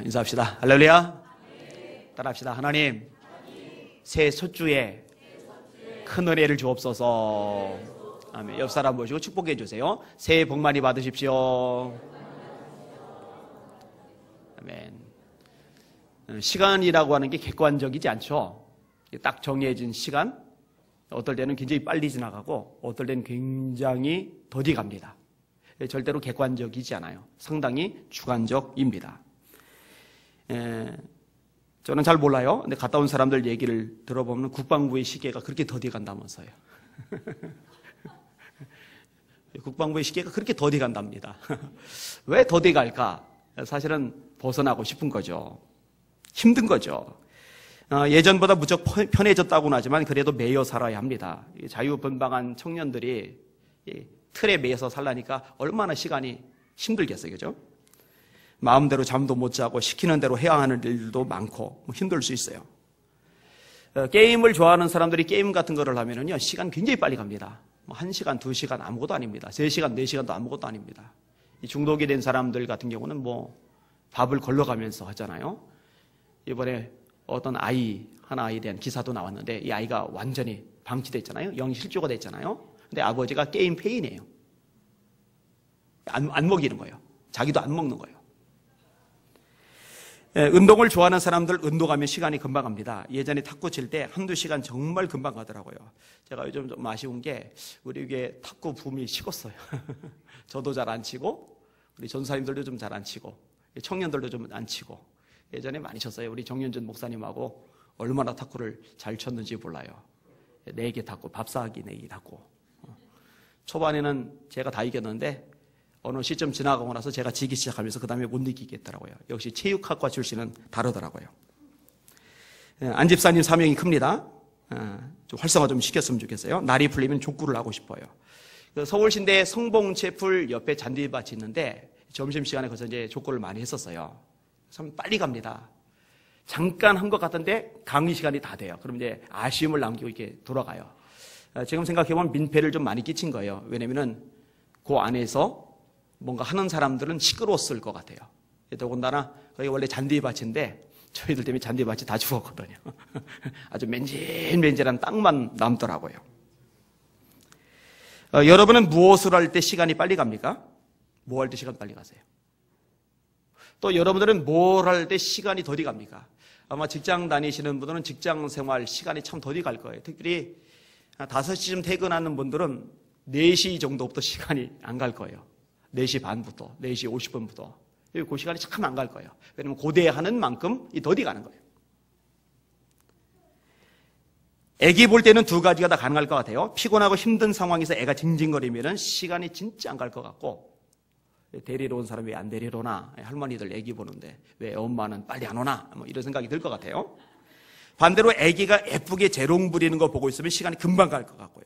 인사합시다. 할렐루야. 따라합시다. 하나님, 새해 첫 주에 큰 은혜를 주옵소서. 아멘. 옆 사람 모시고 축복해 주세요. 새해 복 많이 받으십시오. 아멘. 시간이라고 하는 게 객관적이지 않죠. 딱 정해진 시간, 어떨 때는 굉장히 빨리 지나가고 어떨 때는 굉장히 더디 갑니다. 절대로 객관적이지 않아요. 상당히 주관적입니다. 저는 잘 몰라요. 근데 갔다 온 사람들 얘기를 들어보면 국방부의 시계가 그렇게 더디 간다면서요. 국방부의 시계가 그렇게 더디 간답니다. 왜 더디 갈까? 사실은 벗어나고 싶은 거죠. 힘든 거죠. 예전보다 무척 편해졌다고는 하지만 그래도 매여 살아야 합니다. 자유분방한 청년들이 틀에 매여서 살라니까 얼마나 시간이 힘들겠어요. 그죠? 마음대로 잠도 못 자고 시키는 대로 해야 하는 일도 많고 힘들 수 있어요. 게임을 좋아하는 사람들이 게임 같은 거를 하면은요, 시간 굉장히 빨리 갑니다. 1시간, 2시간 아무것도 아닙니다. 3시간, 4시간도 아무것도 아닙니다. 이 중독이 된 사람들 같은 경우는 밥을 걸러가면서 하잖아요. 이번에 어떤 한 아이에 대한 기사도 나왔는데 이 아이가 완전히 방치됐잖아요. 영실조가 됐잖아요. 근데 아버지가 게임 페인이에요. 안 먹이는 거예요. 자기도 안 먹는 거예요. 운동을 좋아하는 사람들 운동하면 시간이 금방 갑니다. 예전에 탁구 칠 때 한두 시간 정말 금방 가더라고요. 제가 요즘 좀 아쉬운 게 우리 교회 탁구 붐이 식었어요. 저도 잘 안 치고 우리 전사님들도 좀 잘 안 치고 청년들도 좀 안 치고 예전에 많이 쳤어요. 우리 정윤준 목사님하고 얼마나 탁구를 잘 쳤는지 몰라요. 4개 탁구, 밥사하기 4개 탁구. 초반에는 제가 다 이겼는데 어느 시점 지나가고 나서 제가 지기 시작하면서 그 다음에 못 이기겠더라고요. 역시 체육학과 출신은 다르더라고요. 안 집사님 사명이 큽니다. 좀 활성화 좀 시켰으면 좋겠어요. 날이 풀리면 족구를 하고 싶어요. 서울신대 성봉체풀 옆에 잔디밭이 있는데 점심시간에 거기서 이제 족구를 많이 했었어요. 참 빨리 갑니다. 잠깐 한 것 같은데 강의 시간이 다 돼요. 그럼 이제 아쉬움을 남기고 이렇게 돌아가요. 지금 생각해보면 민폐를 좀 많이 끼친 거예요. 왜냐면은 그 안에서 뭔가 하는 사람들은 시끄러웠을 것 같아요. 더군다나 거기 원래 잔디밭인데 저희들 때문에 잔디밭이 다 죽었거든요. 아주 맨질맨질한 땅만 남더라고요. 여러분은 무엇을 할 때 시간이 빨리 갑니까? 뭐 할 때 시간 빨리 가세요? 또 여러분들은 뭘 할 때 시간이 더디 갑니까? 아마 직장 다니시는 분들은 직장 생활 시간이 참 더디 갈 거예요. 특별히 5시쯤 퇴근하는 분들은 4시 정도부터 시간이 안 갈 거예요. 4시 반부터, 4시 50분부터. 그 시간이 참 안 갈 거예요. 왜냐면 고대하는 만큼 이 더디 가는 거예요. 애기 볼 때는 두 가지가 다 가능할 것 같아요. 피곤하고 힘든 상황에서 애가 징징거리면 시간이 진짜 안 갈 것 같고, 데리러 온 사람이 왜 안 데리러 오나? 할머니들 애기 보는데 왜 엄마는 빨리 안 오나? 이런 생각이 들 것 같아요. 반대로 애기가 예쁘게 재롱 부리는 거 보고 있으면 시간이 금방 갈 것 같고요.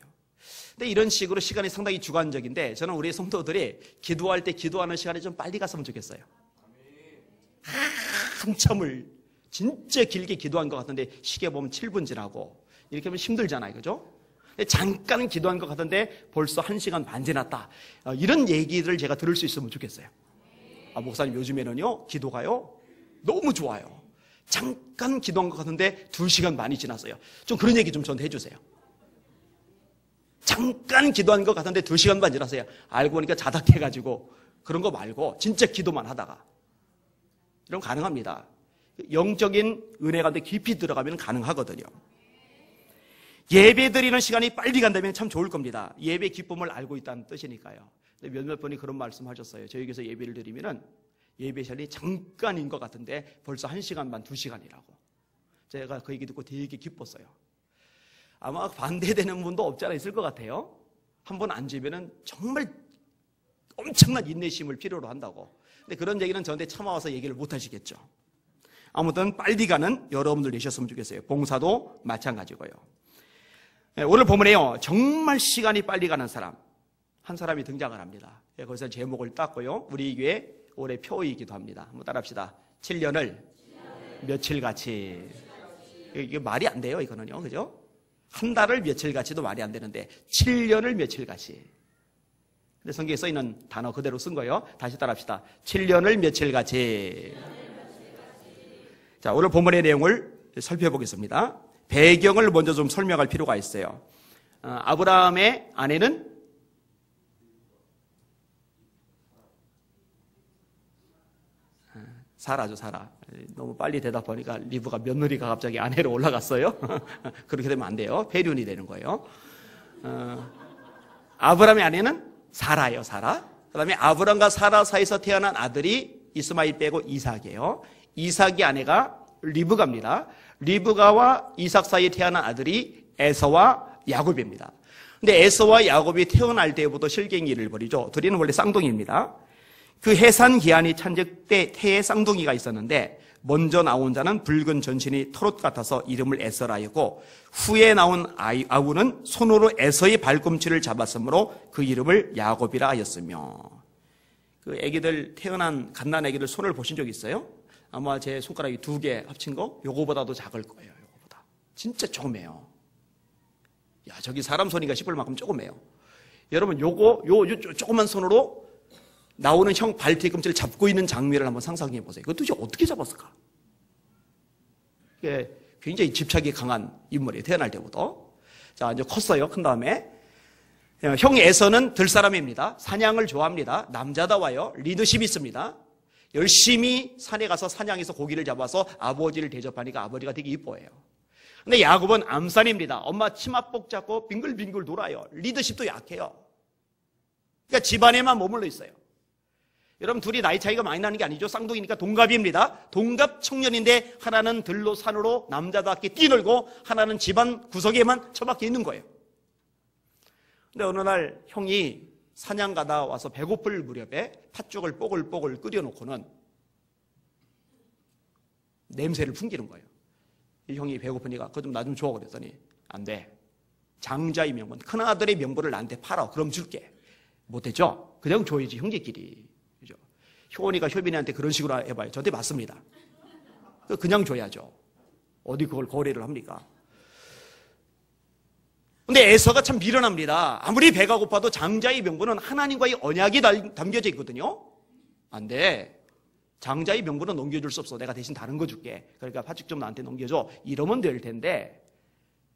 근데 이런 식으로 시간이 상당히 주관적인데 저는 우리 성도들이 기도할 때 기도하는 시간이 좀 빨리 갔으면 좋겠어요. 한참을 진짜 길게 기도한 것 같은데 시계 보면 7분 지나고 이렇게 하면 힘들잖아요. 그죠? 잠깐 기도한 것 같은데 벌써 1시간 반 지났다. 이런 얘기를 제가 들을 수 있으면 좋겠어요. 목사님 요즘에는요 기도가요 너무 좋아요. 잠깐 기도한 것 같은데 2시간 반이 지났어요. 좀 그런 얘기 좀 저한테 해주세요. 잠깐 기도한 것 같은데 2시간 반 지났어요. 알고 보니까 자닥해가지고 그런 거 말고 진짜 기도만 하다가 이런 거 가능합니다. 영적인 은혜 가운데 깊이 들어가면 가능하거든요. 예배 드리는 시간이 빨리 간다면 참 좋을 겁니다. 예배 기쁨을 알고 있다는 뜻이니까요. 몇몇 분이 그런 말씀 하셨어요. 저희 교회에서 예배를 드리면은 예배 시간이 잠깐인 것 같은데 벌써 1시간 반, 2시간이라고. 제가 그 얘기 듣고 되게 기뻤어요. 아마 반대되는 분도 없지 않아 있을 것 같아요. 한번 앉으면은 정말 엄청난 인내심을 필요로 한다고. 근데 그런 얘기는 저한테 참아와서 얘기를 못 하시겠죠. 아무튼 빨리 가는 여러분들 되셨으면 좋겠어요. 봉사도 마찬가지고요. 오늘 본문에요 정말 시간이 빨리 가는 사람 한 사람이 등장을 합니다. 거기서 제목을 땄고요. 우리 교회 올해 표이기도 합니다. 한번 따라합시다. 7년을 며칠같이. 이게 말이 안 돼요. 이거는요. 그죠? 한 달을 며칠같이도 말이 안 되는데 7년을 며칠같이. 근데 성경에 써있는 단어 그대로 쓴 거예요. 다시 따라합시다. 7년을 며칠같이. 자, 오늘 본문의 내용을 살펴보겠습니다. 배경을 먼저 좀 설명할 필요가 있어요. 아브라함의 아내는 사라죠, 사라. 너무 빨리 대답하니까 리브가 며느리가 갑자기 아내로 올라갔어요. 그렇게 되면 안 돼요. 폐륜이 되는 거예요. 아브라함의 아내는 사라예요, 사라. 그 다음에 아브라함과 사라 사이에서 태어난 아들이 이스마엘 빼고 이삭이에요. 이삭의 아내가 리브가입니다. 리브가와 이삭 사이에 태어난 아들이 에서와 야곱입니다. 근데 에서와 야곱이 태어날 때부터 실갱이를 벌이죠. 둘이는 원래 쌍둥이입니다. 그 해산 기한이 찬적 때 태의 쌍둥이가 있었는데 먼저 나온 자는 붉은 전신이 털옷 같아서 이름을 에서라 하였고 후에 나온 아우는 손으로 에서의 발꿈치를 잡았으므로 그 이름을 야곱이라 하였으며. 그 애기들 태어난 갓난 애기들 손을 보신 적 있어요? 아마 제 손가락이 2개 합친 거 요거보다도 작을 거예요. 요거보다 진짜 조그매요. 야, 저기 사람 손이가 싶을 만큼 조그매요. 여러분 요거 조그만 손으로 나오는 형 발 뒤꿈치를 잡고 있는 장면을 한번 상상해 보세요. 그거 도대체 어떻게 잡았을까? 이게 굉장히 집착이 강한 인물이에요. 태어날 때부터. 자, 이제 컸어요. 큰 다음에 형 에서는 들사람입니다. 사냥을 좋아합니다. 남자다워요. 리더십이 있습니다. 열심히 산에 가서 사냥해서 고기를 잡아서 아버지를 대접하니까 아버지가 되게 이뻐해요. 근데 야곱은 암산입니다. 엄마 치마복 잡고 빙글빙글 돌아요. 리더십도 약해요. 그러니까 집안에만 머물러 있어요. 여러분 둘이 나이 차이가 많이 나는 게 아니죠. 쌍둥이니까 동갑입니다. 동갑 청년인데 하나는 들로 산으로 남자답게 뛰놀고 하나는 집안 구석에만 처박혀 있는 거예요. 근데 어느 날 형이 사냥 가다 와서 배고플 무렵에 팥죽을 뽀글뽀글 끓여놓고는 냄새를 풍기는 거예요. 이 형이 배고프니까 그거 좀 나 좀 줘 그랬더니 안 돼. 장자의 명분, 큰아들의 명분을 나한테 팔아. 그럼 줄게. 못했죠? 그냥 줘야지 형제끼리. 그죠? 효원이가 효빈이한테 그런 식으로 해봐요. 저한테 맞습니다. 그냥 줘야죠. 어디 그걸 거래를 합니까? 근데 에서가 참 미련합니다. 아무리 배가 고파도 장자의 명분은 하나님과의 언약이 담겨져 있거든요. 안 돼. 장자의 명분은 넘겨줄 수 없어. 내가 대신 다른 거 줄게. 그러니까 팥죽 좀 나한테 넘겨줘. 이러면 될 텐데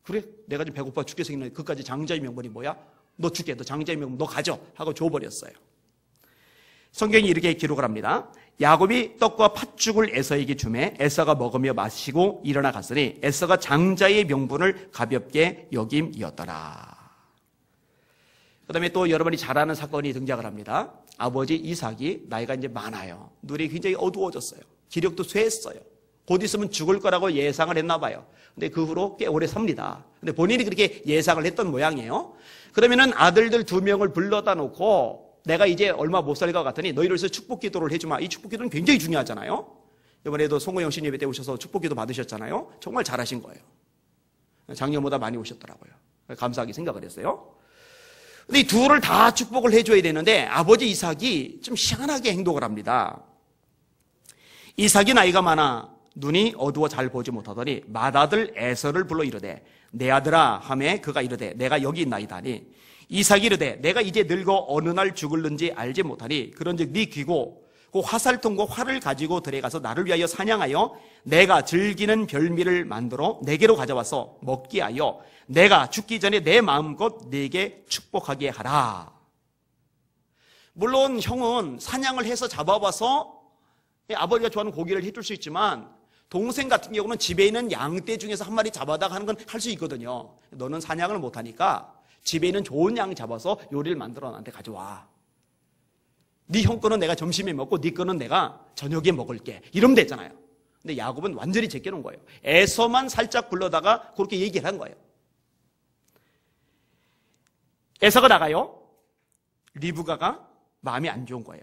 그래? 내가 좀 배고파 죽게 생겼는데 그까지 장자의 명분이 뭐야? 너 줄게. 너 장자의 명분 너 가져. 하고 줘버렸어요. 성경이 이렇게 기록을 합니다. 야곱이 떡과 팥죽을 에서에게 주매 에서가 먹으며 마시고 일어나 갔으니 에서가 장자의 명분을 가볍게 여김이었더라. 그 다음에 또 여러분이 잘 아는 사건이 등장을 합니다. 아버지 이삭이 나이가 이제 많아요. 눈이 굉장히 어두워졌어요. 기력도 쇠했어요. 곧 있으면 죽을 거라고 예상을 했나 봐요. 근데 그 후로 꽤 오래 삽니다. 근데 본인이 그렇게 예상을 했던 모양이에요. 그러면은 아들들 2명을 불러다 놓고 내가 이제 얼마 못 살 것 같으니 너희를 위해서 축복 기도를 해주마. 이 축복 기도는 굉장히 중요하잖아요. 이번에도 송호영 신 예배 때 오셔서 축복 기도 받으셨잖아요. 정말 잘하신 거예요. 작년보다 많이 오셨더라고요. 감사하게 생각을 했어요. 근데 이 둘을 다 축복을 해줘야 되는데 아버지 이삭이 좀 희한하게 행동을 합니다. 이삭이 나이가 많아 눈이 어두워 잘 보지 못하더니 맏아들 에서를 불러 이르되 내 아들아 하매 그가 이르되 내가 여기 있나이다니 이삭이 이르되 내가 이제 늙어 어느 날 죽을는지 알지 못하니 그런즉 네 귀고 그 화살통과 활을 가지고 들어가서 나를 위하여 사냥하여 내가 즐기는 별미를 만들어 내게로 가져와서 먹게 하여 내가 죽기 전에 내 마음껏 네게 축복하게 하라. 물론 형은 사냥을 해서 잡아와서 아버지가 좋아하는 고기를 해줄 수 있지만 동생 같은 경우는 집에 있는 양떼 중에서 한 마리 잡아다가 하는 건 할 수 있거든요. 너는 사냥을 못하니까 집에 있는 좋은 양 잡아서 요리를 만들어 나한테 가져와. 네 형 거는 내가 점심에 먹고 네 거는 내가 저녁에 먹을게. 이러면 되잖아요. 근데 야곱은 완전히 제껴놓은 거예요. 에서만 살짝 불러다가 그렇게 얘기를 한 거예요. 에서가 나가요. 리브가가 마음이 안 좋은 거예요.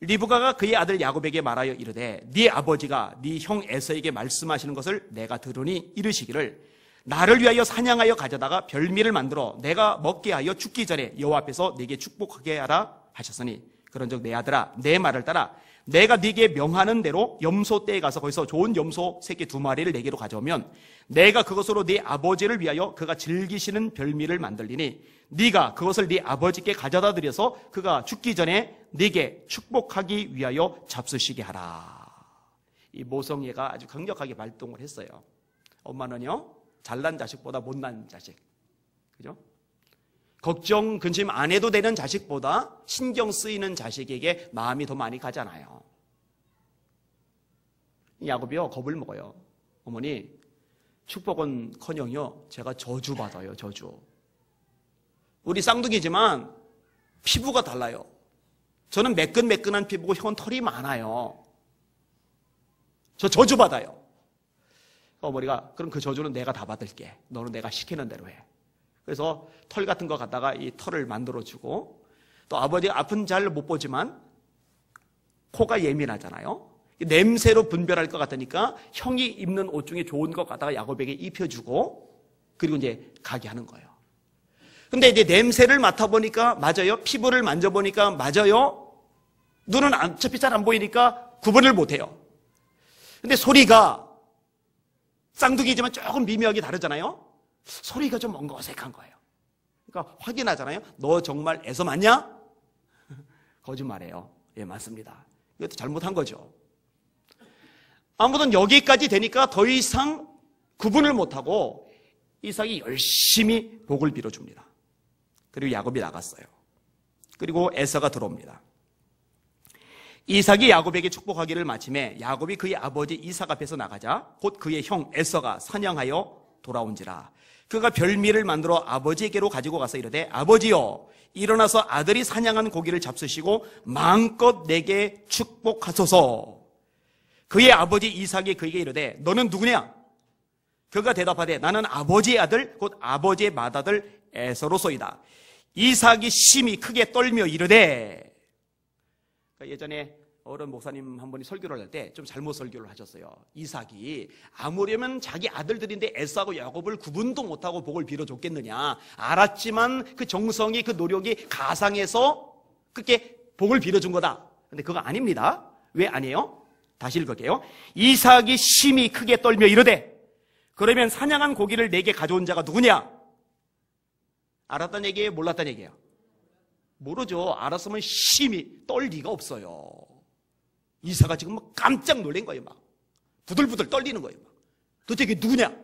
리브가가 그의 아들 야곱에게 말하여 이르되 네 아버지가 네 형 에서에게 말씀하시는 것을 내가 들으니 이르시기를 나를 위하여 사냥하여 가져다가 별미를 만들어 내가 먹게 하여 죽기 전에 여호와 앞에서 네게 축복하게 하라 하셨으니 그런즉 내 아들아 내 말을 따라 내가 네게 명하는 대로 염소 떼에 가서 거기서 좋은 염소 새끼 2마리를 내게로 가져오면 내가 그것으로 네 아버지를 위하여 그가 즐기시는 별미를 만들리니 네가 그것을 네 아버지께 가져다 드려서 그가 죽기 전에 네게 축복하기 위하여 잡수시게 하라. 이 모성애가 아주 강력하게 발동을 했어요. 엄마는요, 잘난 자식보다 못난 자식, 그죠? 걱정, 근심 안 해도 되는 자식보다 신경 쓰이는 자식에게 마음이 더 많이 가잖아요. 야곱이요, 겁을 먹어요. 어머니, 축복은커녕요, 제가 저주받아요, 저주. 우리 쌍둥이지만 피부가 달라요. 저는 매끈매끈한 피부고 형은 털이 많아요. 저 저주받아요. 어머니가, 그럼 그 저주는 내가 다 받을게. 너는 내가 시키는 대로 해. 그래서 털 같은 거 갖다가 이 털을 만들어주고, 또 아버지 앞은 잘 못 보지만 코가 예민하잖아요. 냄새로 분별할 것 같으니까 형이 입는 옷 중에 좋은 것 갖다가 야곱에게 입혀주고, 그리고 이제 가게 하는 거예요. 근데 이제 냄새를 맡아보니까 맞아요. 피부를 만져보니까 맞아요. 눈은 어차피 잘 안 보이니까 구분을 못해요. 근데 소리가 쌍둥이지만 조금 미묘하게 다르잖아요. 소리가 좀 뭔가 어색한 거예요. 그러니까 확인하잖아요. 너 정말 애서 맞냐? 거짓말이에요. 예, 맞습니다. 이것도 잘못한 거죠. 아무튼 여기까지 되니까 더 이상 구분을 못하고 이삭이 열심히 복을 빌어줍니다. 그리고 야곱이 나갔어요. 그리고 에서가 들어옵니다. 이삭이 야곱에게 축복하기를 마침에 야곱이 그의 아버지 이삭 앞에서 나가자 곧 그의 형 에서가 사냥하여 돌아온지라. 그가 별미를 만들어 아버지에게로 가지고 가서 이르되 아버지여, 일어나서 아들이 사냥한 고기를 잡수시고 마음껏 내게 축복하소서. 그의 아버지 이삭이 그에게 이르되 너는 누구냐? 그가 대답하되 나는 아버지의 아들 곧 아버지의 맏아들 에서로소이다. 이삭이 심히 크게 떨며 이르되, 예전에 어른 목사님 한 분이 설교를 할 때 좀 잘못 설교를 하셨어요. 이삭이 아무려면 자기 아들들인데 에서하고 야곱을 구분도 못하고 복을 빌어줬겠느냐. 알았지만 그 정성이, 그 노력이 가상해서 그렇게 복을 빌어준 거다. 근데 그거 아닙니다. 왜 아니에요? 다시 읽을게요. 이삭이 심히 크게 떨며 이르되 그러면 사냥한 고기를 내게 가져온 자가 누구냐? 알았다는 얘기예요? 몰랐다는 얘기예요? 모르죠. 알았으면 심히 떨 리가 없어요. 이삭아 지금 막 깜짝 놀란 거예요. 막 부들부들 떨리는 거예요. 막. 도대체 이게 누구냐?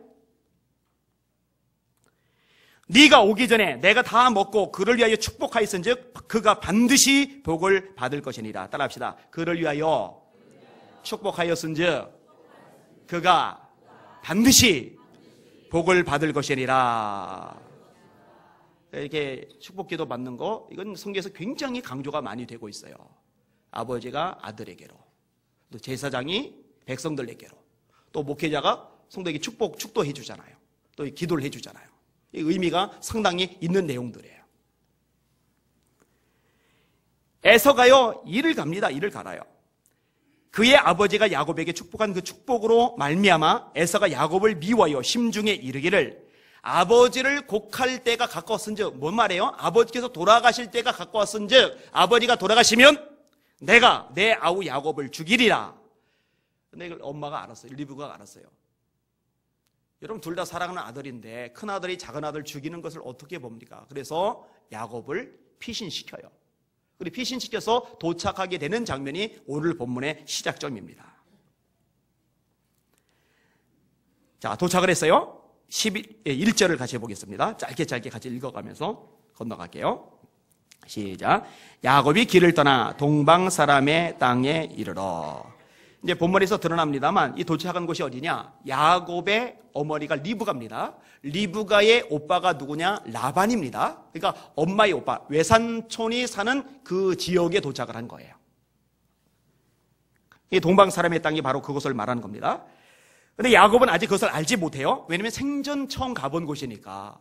네가 오기 전에 내가 다 먹고 그를 위하여 축복하였은즉 그가 반드시 복을 받을 것이니라. 따라합시다. 그를 위하여 축복하였은즉 그가 반드시 복을 받을 것이니라. 이렇게 축복기도 받는 거, 이건 성경에서 굉장히 강조가 많이 되고 있어요. 아버지가 아들에게로, 또 제사장이 백성들에게로, 또 목회자가 성도에게 축도해 주잖아요. 또 기도를 해 주잖아요. 이 의미가 상당히 있는 내용들이에요. 에서가요, 일을 갑니다. 일을 갈아요. 그의 아버지가 야곱에게 축복한 그 축복으로 말미암아 에서가 야곱을 미워하여 심중에 이르기를 아버지를 곡할 때가 가까웠은즉, 뭔 말이에요? 아버지께서 돌아가실 때가 가까웠은즉 아버지가 돌아가시면 내가 내 아우 야곱을 죽이리라. 근데 이걸 엄마가 알았어요. 리브가 알았어요. 여러분 둘 다 사랑하는 아들인데 큰아들이 작은아들 죽이는 것을 어떻게 봅니까? 그래서 야곱을 피신시켜요. 그리고 피신시켜서 도착하게 되는 장면이 오늘 본문의 시작점입니다. 자, 도착을 했어요. 1절을 같이 해보겠습니다. 짧게 같이 읽어가면서 건너갈게요. 시작. 야곱이 길을 떠나 동방 사람의 땅에 이르러. 이제 본문에서 드러납니다만 이 도착한 곳이 어디냐? 야곱의 어머니가 리브가입니다. 리브가의 오빠가 누구냐? 라반입니다. 그러니까 엄마의 오빠, 외삼촌이 사는 그 지역에 도착을 한 거예요. 이 동방 사람의 땅이 바로 그곳을 말하는 겁니다. 근데 야곱은 아직 그것을 알지 못해요. 왜냐하면 생전 처음 가본 곳이니까.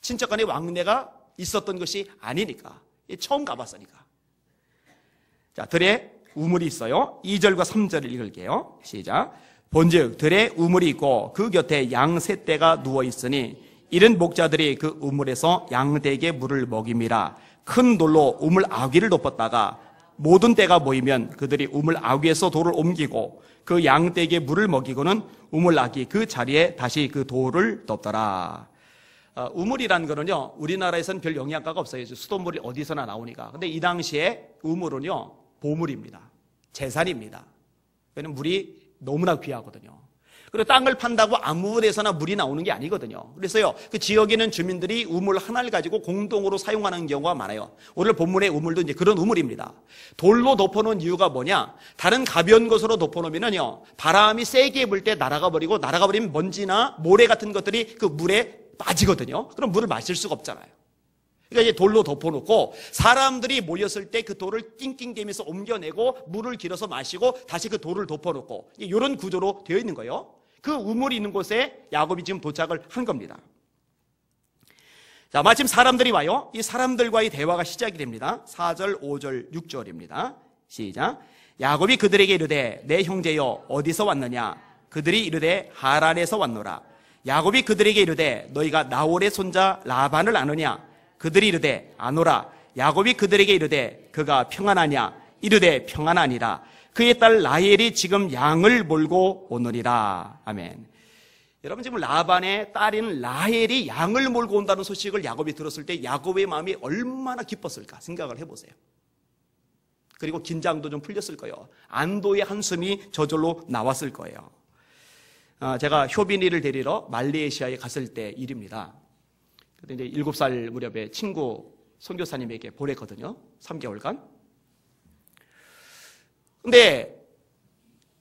친척 간의 왕래가 있었던 것이 아니니까. 처음 가봤으니까. 자, 들에 우물이 있어요. 2절과 3절을 읽을게요. 시작. 본즉 들에 우물이 있고 그 곁에 양 세 떼가 누워 있으니 이른 목자들이 그 우물에서 양떼에게 물을 먹임이라. 큰 돌로 우물 아귀를 덮었다가 모든 떼가 모이면 그들이 우물 아귀에서 돌을 옮기고 그 양떼에게 물을 먹이고는 우물 아귀 그 자리에 다시 그 돌을 덮더라. 우물이라는 거는요, 우리나라에서는 별 영양가가 없어요. 수돗물이 어디서나 나오니까. 근데 이 당시에 우물은요, 보물입니다. 재산입니다. 왜냐면 물이 너무나 귀하거든요. 그리고 땅을 판다고 아무 데서나 물이 나오는 게 아니거든요. 그래서요, 그 지역에 있는 주민들이 우물 하나를 가지고 공동으로 사용하는 경우가 많아요. 오늘 본문의 우물도 이제 그런 우물입니다. 돌로 덮어놓은 이유가 뭐냐? 다른 가벼운 것으로 덮어놓으면요, 바람이 세게 불 때 날아가 버리면 먼지나 모래 같은 것들이 그 물에 빠지거든요. 그럼 물을 마실 수가 없잖아요. 그러니까 이제 돌로 덮어놓고 사람들이 모였을 때 그 돌을 낑낑대면서 옮겨내고 물을 길어서 마시고 다시 그 돌을 덮어놓고 이런 구조로 되어 있는 거예요. 그 우물이 있는 곳에 야곱이 지금 도착을 한 겁니다. 자, 마침 사람들이 와요. 이 사람들과의 대화가 시작이 됩니다. 4절, 5절, 6절입니다. 시작. 야곱이 그들에게 이르되 내 형제여 어디서 왔느냐? 그들이 이르되 하란에서 왔노라. 야곱이 그들에게 이르되 너희가 나홀의 손자 라반을 아느냐? 그들이 이르되 아노라. 야곱이 그들에게 이르되 그가 평안하냐? 이르되 평안하니라. 그의 딸 라헬이 지금 양을 몰고 오느니라. 아멘. 여러분, 지금 라반의 딸인 라헬이 양을 몰고 온다는 소식을 야곱이 들었을 때 야곱의 마음이 얼마나 기뻤을까 생각을 해보세요. 그리고 긴장도 좀 풀렸을 거예요. 안도의 한숨이 저절로 나왔을 거예요. 제가 효빈이를 데리러 말레이시아에 갔을 때 일입니다. 그때 이제 7살 무렵에 친구 선교사님에게 보냈거든요. 3개월간. 근데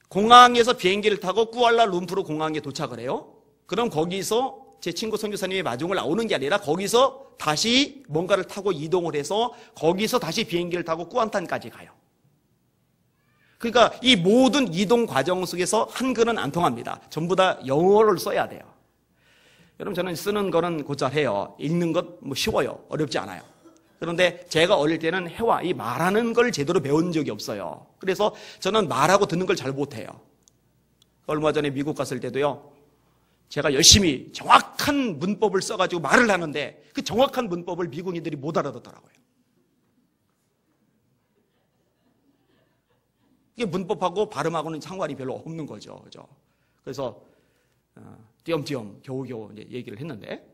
공항에서 비행기를 타고 쿠알라룸푸르 공항에 도착을 해요. 그럼 거기서 제 친구 선교사님의 마중을 나오는 게 아니라 거기서 다시 뭔가를 타고 이동을 해서 거기서 다시 비행기를 타고 꾸안탄까지 가요. 그러니까 이 모든 이동 과정 속에서 한글은 안 통합니다. 전부 다 영어를 써야 돼요. 여러분, 저는 쓰는 거는 곧잘 해요. 읽는 것 뭐 쉬워요. 어렵지 않아요. 그런데 제가 어릴 때는 해와 이 말하는 걸 제대로 배운 적이 없어요. 그래서 저는 말하고 듣는 걸 잘 못해요. 얼마 전에 미국 갔을 때도요, 제가 열심히 정확한 문법을 써가지고 말을 하는데 그 정확한 문법을 미국인들이 못 알아듣더라고요. 이게 문법하고 발음하고는 상관이 별로 없는 거죠. 그죠? 그래서 띄엄띄엄 겨우겨우 이제 얘기를 했는데,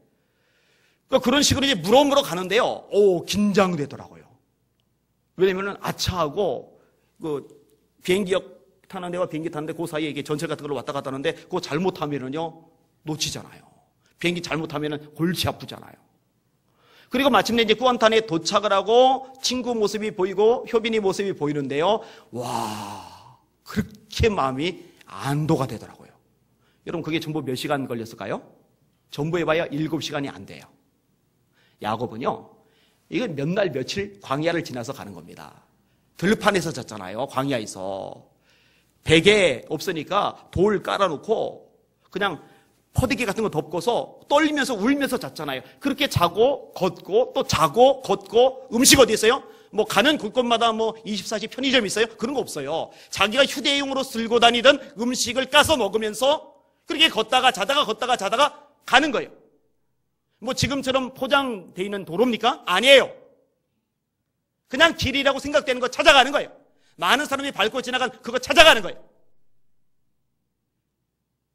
그런 식으로 이제 물어물어 가는데요. 긴장되더라고요. 왜냐면은 아차하고 그 비행기역 타는 데와 비행기 타는데 그 사이에 이게 전철 같은 걸로 왔다 갔다 하는데 그거 잘못하면은요 놓치잖아요. 비행기 잘못하면은 골치 아프잖아요. 그리고 마침내 이제 꾸안탄에 도착을 하고 친구 모습이 보이고 효빈이 모습이 보이는데요. 와, 그렇게 마음이 안도가 되더라고요. 여러분, 그게 전부 몇 시간 걸렸을까요? 전부 해봐야 7시간이 안 돼요. 야곱은요, 이건 몇 날 며칠 광야를 지나서 가는 겁니다. 들판에서 잤잖아요. 광야에서. 베개 없으니까 돌 깔아놓고 그냥 퍼디기 같은 거 덮고서 떨리면서 울면서 잤잖아요. 그렇게 자고 걷고 또 자고 걷고. 음식 어디 있어요? 뭐 가는 곳곳마다 뭐 24시 편의점 있어요? 그런 거 없어요. 자기가 휴대용으로 들고 다니던 음식을 까서 먹으면서 그렇게 걷다가 자다가 가는 거예요. 뭐 지금처럼 포장되어 있는 도로입니까? 아니에요. 그냥 길이라고 생각되는 거 찾아가는 거예요. 많은 사람이 밟고 지나간 그거 찾아가는 거예요.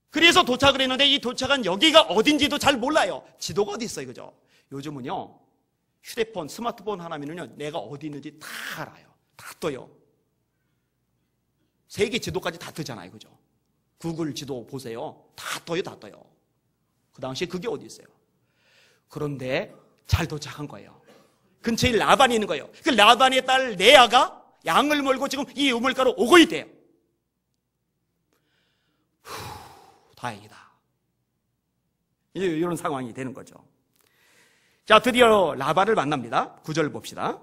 그래서 도착을 했는데 이 도착한 여기가 어딘지도 잘 몰라요. 지도가 어디 있어요, 그죠? 요즘은요, 휴대폰, 스마트폰 하나면은요, 내가 어디 있는지 다 알아요. 다 떠요. 세계 지도까지 다 뜨잖아요, 그죠? 구글 지도 보세요. 다 떠요, 다 떠요. 그 당시에 그게 어디 있어요? 그런데 잘 도착한 거예요. 근처에 라반이 있는 거예요. 그 라반의 딸 레아가 양을 몰고 지금 이 우물가로 오고 있대요. 다행이다. 이런 상황이 되는 거죠. 자, 드디어 라반을 만납니다. 9절 봅시다.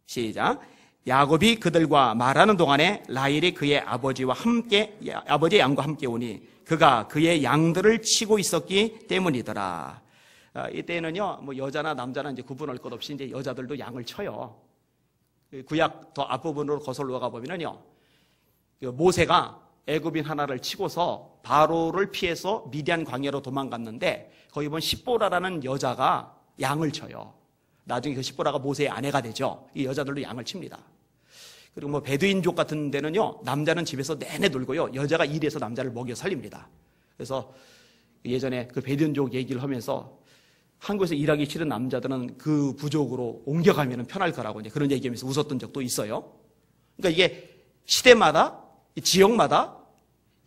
시작. 야곱이 그들과 말하는 동안에 라헬이 그의 아버지의 양과 함께 오니 그가 그의 양들을 치고 있었기 때문이더라. 이때는요, 뭐 여자나 남자나 이제 구분할 것 없이 이제 여자들도 양을 쳐요. 구약 더 앞부분으로 거슬러 가 보면은요, 모세가 애굽인 하나를 치고서 바로를 피해서 미디안 광야로 도망갔는데 거기 보면 십보라라는 여자가 양을 쳐요. 나중에 그 십보라가 모세의 아내가 되죠. 이 여자들도 양을 칩니다. 그리고 뭐 베두인족 같은 데는요, 남자는 집에서 내내 놀고요, 여자가 일해서 남자를 먹여 살립니다. 그래서 예전에 그 베두인족 얘기를 하면서 한국에서 일하기 싫은 남자들은 그 부족으로 옮겨가면 편할 거라고 이제 그런 얘기하면서 웃었던 적도 있어요. 그러니까 이게 시대마다, 지역마다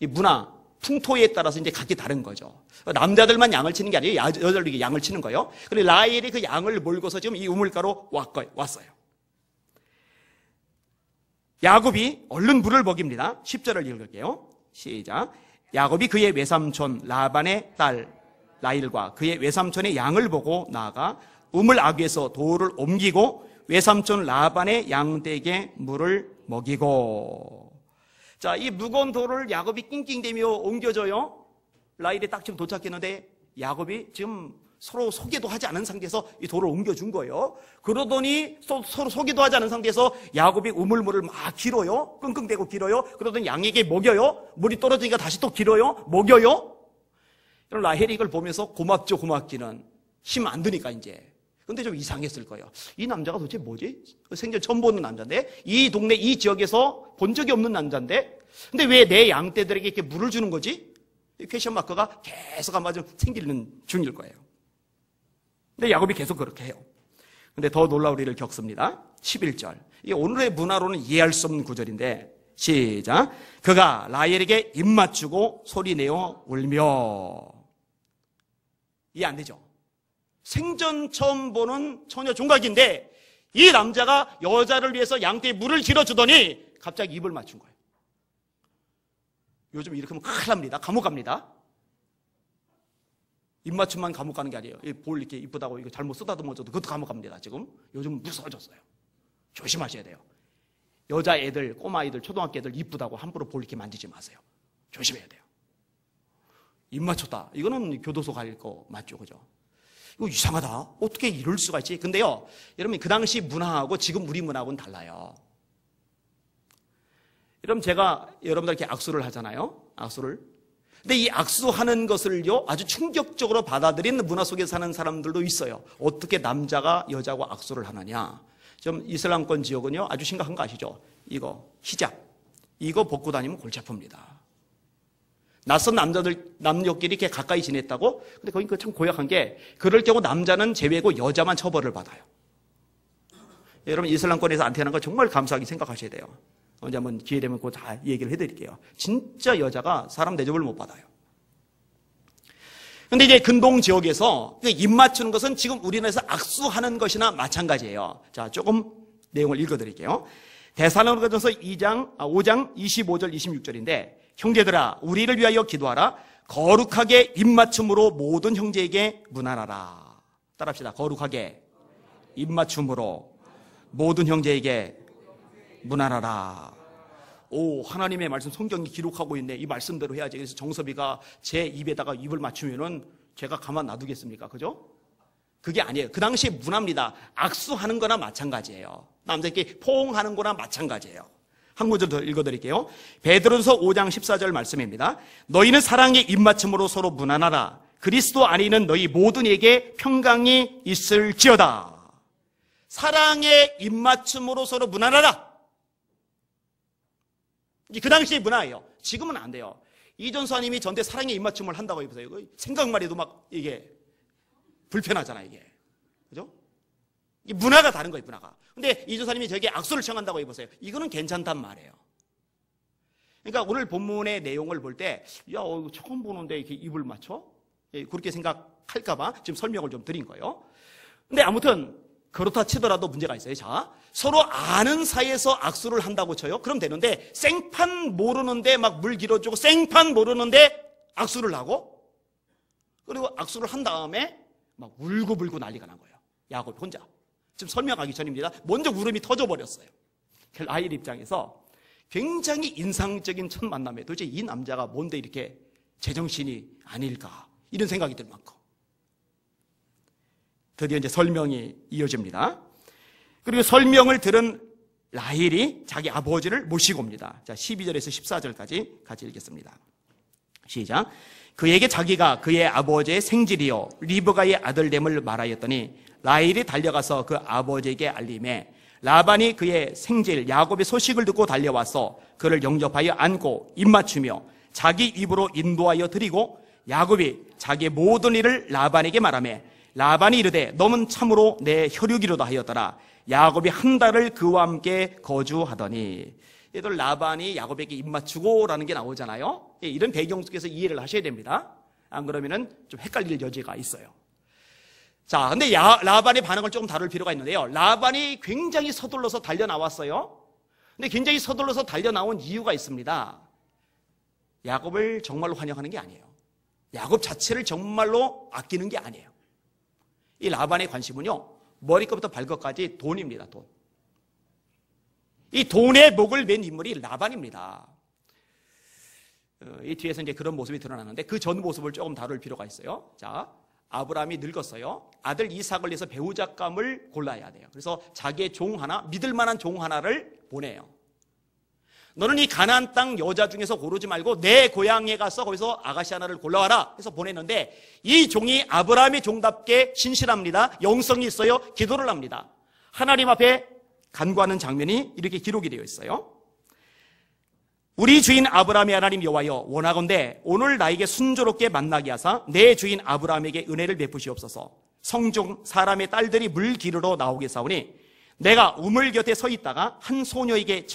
이 문화, 풍토에 따라서 이제 각기 다른 거죠. 남자들만 양을 치는 게 아니에요. 여자들도 양을 치는 거예요. 그런데 라헬이 그 양을 몰고서 지금 이 우물가로 왔어요. 야곱이 얼른 물을 먹입니다. 10절을 읽을게요. 시작. 야곱이 그의 외삼촌 라반의 딸 라헬과 그의 외삼촌의 양을 보고 나아가 우물 아귀에서 돌을 옮기고 외삼촌 라반의 양떼에게 물을 먹이고. 자, 이 무거운 돌을 야곱이 낑낑대며 옮겨줘요. 라헬이 딱 지금 도착했는데 야곱이 지금 서로 소개도 하지 않은 상태에서 이 돌을 옮겨준 거예요. 그러더니 서로 소개도 하지 않은 상태에서 야곱이 우물물을 막 길어요. 끙끙대고 길어요. 그러더니 양에게 먹여요. 물이 떨어지니까 다시 또 길어요. 먹여요. 라헬이 이걸 보면서 고맙죠. 고맙기는. 힘 안 드니까 이제. 근데 좀 이상했을 거예요. 이 남자가 도대체 뭐지? 생전 처음 보는 남자인데, 이 동네 이 지역에서 본 적이 없는 남자인데, 근데 왜 내 양떼들에게 이렇게 물을 주는 거지? 퀘션 마크가 계속 아마 좀 생기는 중일 거예요. 근데 야곱이 계속 그렇게 해요. 근데 더 놀라운 일을 겪습니다. 11절. 이게 오늘의 문화로는 이해할 수 없는 구절인데, 시작. 그가 라헬에게 입 맞추고 소리내어 울며. 이해 안 되죠? 생전 처음 보는 처녀 종각인데 이 남자가 여자를 위해서 양떼에 물을 길어주더니 갑자기 입을 맞춘 거예요. 요즘 이렇게 하면 큰일 납니다. 감옥 갑니다. 입 맞춤만 감옥 가는 게 아니에요. 볼 이렇게 이쁘다고 이거 잘못 쓰다듬어줘도 그것도 감옥 갑니다. 지금 요즘 무서워졌어요. 조심하셔야 돼요. 여자애들, 꼬마애들, 초등학교 애들 이쁘다고 함부로 볼 이렇게 만지지 마세요. 조심해야 돼요. 입 맞췄다. 이거는 교도소 갈 거 맞죠, 그죠? 이거 이상하다. 어떻게 이럴 수가 있지? 근데요, 여러분 그 당시 문화하고 지금 우리 문화하고는 달라요. 여러분 제가 여러분들께 악수를 하잖아요. 악수를. 근데 이 악수하는 것을요 아주 충격적으로 받아들인 문화 속에 사는 사람들도 있어요. 어떻게 남자가 여자하고 악수를 하느냐. 좀 이슬람권 지역은요 아주 심각한 거 아시죠? 이거 히잡. 이거 벗고 다니면 골치 아픕니다. 낯선 남녀끼리 이렇게 가까이 지냈다고? 근데 거기 그 참 고약한 게, 그럴 경우 남자는 제외고 여자만 처벌을 받아요. 여러분, 이슬람권에서 안 태어난 거 정말 감사하게 생각하셔야 돼요. 언제 한번 기회 되면 그거 다 얘기를 해드릴게요. 진짜 여자가 사람 대접을 못 받아요. 근데 이제 근동 지역에서 입 맞추는 것은 지금 우리나라에서 악수하는 것이나 마찬가지예요. 자, 조금 내용을 읽어드릴게요. 데살로니가전서 5장 25절 26절인데, 형제들아 우리를 위하여 기도하라. 거룩하게 입맞춤으로 모든 형제에게 문안하라. 따라합시다. 거룩하게 입맞춤으로 모든 형제에게 문안하라. 오, 하나님의 말씀 성경이 기록하고 있네. 이 말씀대로 해야지. 그래서 정섭이가 제 입에다가 입을 맞추면은 제가 가만 놔두겠습니까? 그죠? 그게 아니에요. 그 당시에 문화입니다. 악수하는 거나 마찬가지예요. 남자끼리 포옹하는 거나 마찬가지예요. 한 구절 더 읽어드릴게요. 베드로서 5장 14절 말씀입니다. 너희는 사랑의 입맞춤으로 서로 문안하라. 그리스도 안에 있는 너희 모든 이에게 평강이 있을지어다. 사랑의 입맞춤으로 서로 문안하라. 그 당시의 문화예요. 지금은 안 돼요. 이전수아님이 전대 사랑의 입맞춤을 한다고 해보세요. 생각만 해도 막 이게 불편하잖아요, 이게. 그죠? 이 문화가 다른 거예요, 문화가. 근데 이전사님이 저에게 악수를 청한다고 해보세요. 이거는 괜찮단 말이에요. 그러니까 오늘 본문의 내용을 볼 때, 야, 이거 처음 보는데 이렇게 입을 맞춰? 그렇게 생각할까봐 지금 설명을 좀 드린 거예요. 근데 아무튼, 그렇다 치더라도 문제가 있어요. 자, 서로 아는 사이에서 악수를 한다고 쳐요. 그럼 되는데, 생판 모르는데 막 물 길어주고, 생판 모르는데 악수를 하고, 그리고 악수를 한 다음에 막 울고불고 난리가 난 거예요. 야곱 혼자. 지금 설명하기 전입니다. 먼저 울음이 터져버렸어요. 라헬 입장에서 굉장히 인상적인 첫 만남에 도대체 이 남자가 뭔데 이렇게 제정신이 아닐까, 이런 생각이 들 만큼. 드디어 이제 설명이 이어집니다. 그리고 설명을 들은 라헬이 자기 아버지를 모시고 옵니다. 자, 12절에서 14절까지 같이 읽겠습니다. 시작. 그에게 자기가 그의 아버지의 생질이요 리브가의 아들됨을 말하였더니 라헬이 달려가서 그 아버지에게 알림해 라반이 그의 생질 야곱의 소식을 듣고 달려와서 그를 영접하여 안고 입맞추며 자기 입으로 인도하여 드리고, 야곱이 자기의 모든 일을 라반에게 말하며 라반이 이르되 너는 참으로 내 혈육이로다 하였더라. 야곱이 한 달을 그와 함께 거주하더니. 얘들 라반이 야곱에게 입맞추고라는 게 나오잖아요. 이런 배경 속에서 이해를 하셔야 됩니다. 안 그러면은 좀 헷갈릴 여지가 있어요. 자, 근데 라반의 반응을 조금 다룰 필요가 있는데요. 라반이 굉장히 서둘러서 달려 나왔어요. 근데 굉장히 서둘러서 달려 나온 이유가 있습니다. 야곱을 정말로 환영하는 게 아니에요. 야곱 자체를 정말로 아끼는 게 아니에요. 이 라반의 관심은요, 머리끝부터 발끝까지 돈입니다. 돈. 이 돈에 목을 맨 인물이 라반입니다. 이 뒤에서 이제 그런 모습이 드러나는데 그 전 모습을 조금 다룰 필요가 있어요. 자, 아브라함이 늙었어요. 아들 이삭을 위해서 배우잣감을 골라야 돼요. 그래서 자기의 종 하나, 믿을 만한 종 하나를 보내요. 너는 이 가나안 땅 여자 중에서 고르지 말고 내 고향에 가서 거기서 아가씨 하나를 골라와라 해서 보냈는데, 이 종이 아브라함의 종답게 신실합니다. 영성이 있어요. 기도를 합니다. 하나님 앞에 간구하는 장면이 이렇게 기록이 되어 있어요. 우리 주인 아브라함의 하나님 여호와여, 원하건대 오늘 나에게 순조롭게 만나게 하사 내 주인 아브라함에게 은혜를 베푸시옵소서. 성중 사람의 딸들이 물 기르러 나오게 사오니 내가 우물 곁에 서 있다가 한 소녀에게